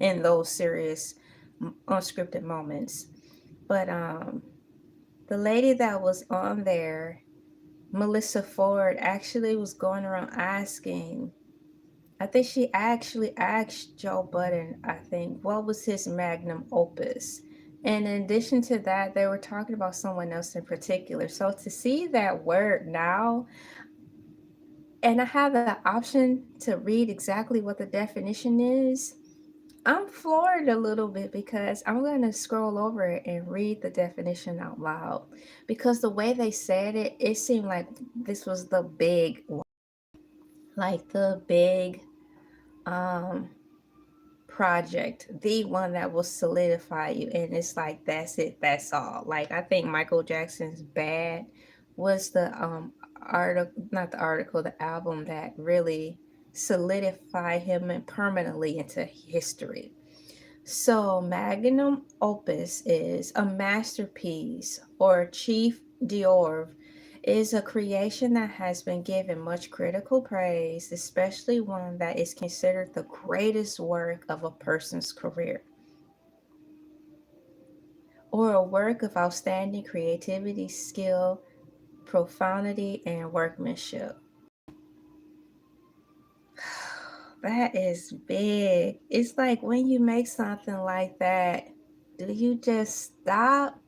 in those serious unscripted moments. But the lady that was on there, Melissa Ford, actually was going around asking, I think she actually asked Joe Budden, I think, what was his magnum opus? And in addition to that, they were talking about someone else in particular. So to see that word now, and I have the option to read exactly what the definition is, I'm floored a little bit because I'm going to scroll over it and read the definition out loud. Because the way they said it, it seemed like this was the big one, like the big um project, the one that will solidify you. And it's like, that's it, that's all. Like, I think Michael Jackson's Bad was the article, not the article, the album that really solidified him and permanently into history. So magnum opus is a masterpiece or chief d'oeuvre, is a creation that has been given much critical praise, especially one that is considered the greatest work of a person's career, or a work of outstanding creativity, skill, profundity, and workmanship. That is big. It's like when you make something like that, do you just stop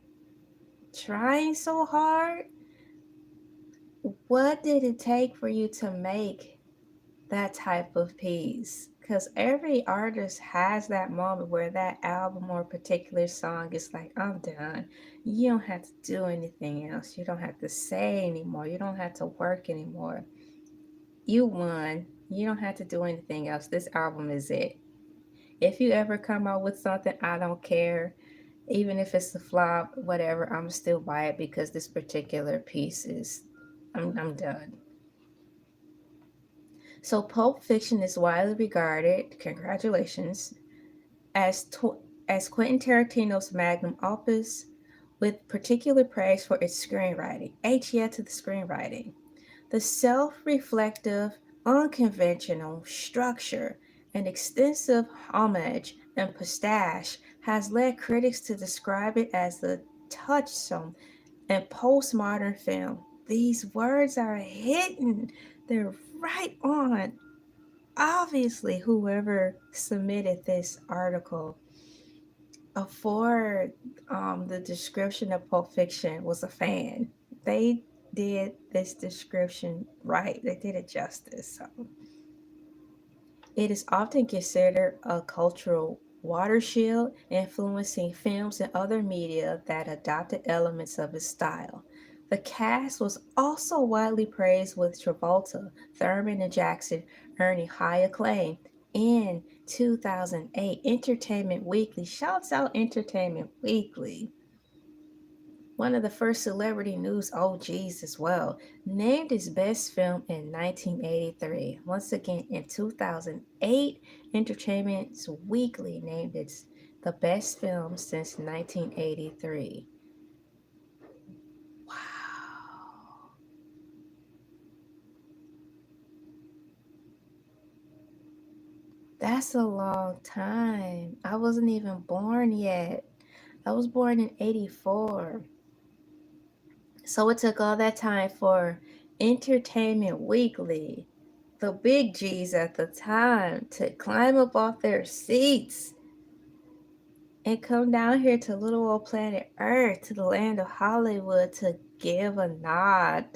trying so hard? What did it take for you to make that type of piece? Because every artist has that moment where that album or particular song is like, I'm done. You don't have to do anything else. You don't have to say anymore. You don't have to work anymore. You won. You don't have to do anything else. This album is it. If you ever come out with something, I don't care. Even if it's a flop, whatever, I'm still buy it because this particular piece is, I'm done. So Pulp Fiction is widely regarded, congratulations, as as Quentin Tarantino's magnum opus, with particular praise for its screenwriting. H yeah to the screenwriting. The self-reflective, unconventional structure and extensive homage and pastiche has led critics to describe it as the touchstone and postmodern film. These words are hidden. They're right on. Obviously, whoever submitted this article for the description of Pulp Fiction was a fan. They did this description right. They did it justice. So it is often considered a cultural watershed, influencing films and other media that adopted elements of its style. The cast was also widely praised, with Travolta, Thurman, and Jackson earning high acclaim. In 2008, Entertainment Weekly, shouts out Entertainment Weekly, one of the first celebrity news OGs as well, named his best film in 1983. Once again, in 2008, Entertainment Weekly named it the best film since 1983. Wow. That's a long time. I wasn't even born yet. I was born in 84. So it took all that time for Entertainment Weekly, the big G's at the time, to climb up off their seats and come down here to little old planet Earth, to the land of Hollywood, to give a nod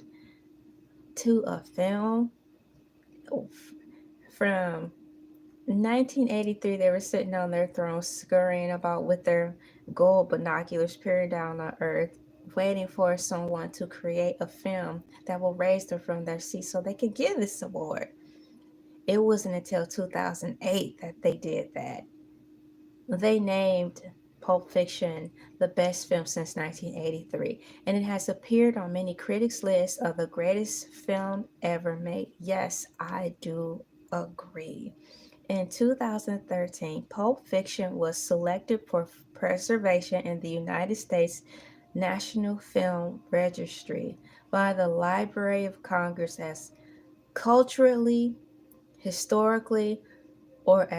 to a film from 1983. They were sitting on their thrones, scurrying about with their gold binoculars peering down on Earth, waiting for someone to create a film that will raise them from their seat so they could give this award. It wasn't until 2008 that they did that. They named Pulp Fiction the best film since 1983, and it has appeared on many critics' lists of the greatest film ever made. Yes, I do agree. In 2013, Pulp Fiction was selected for preservation in the United States National Film Registry by the Library of Congress as culturally, historically, or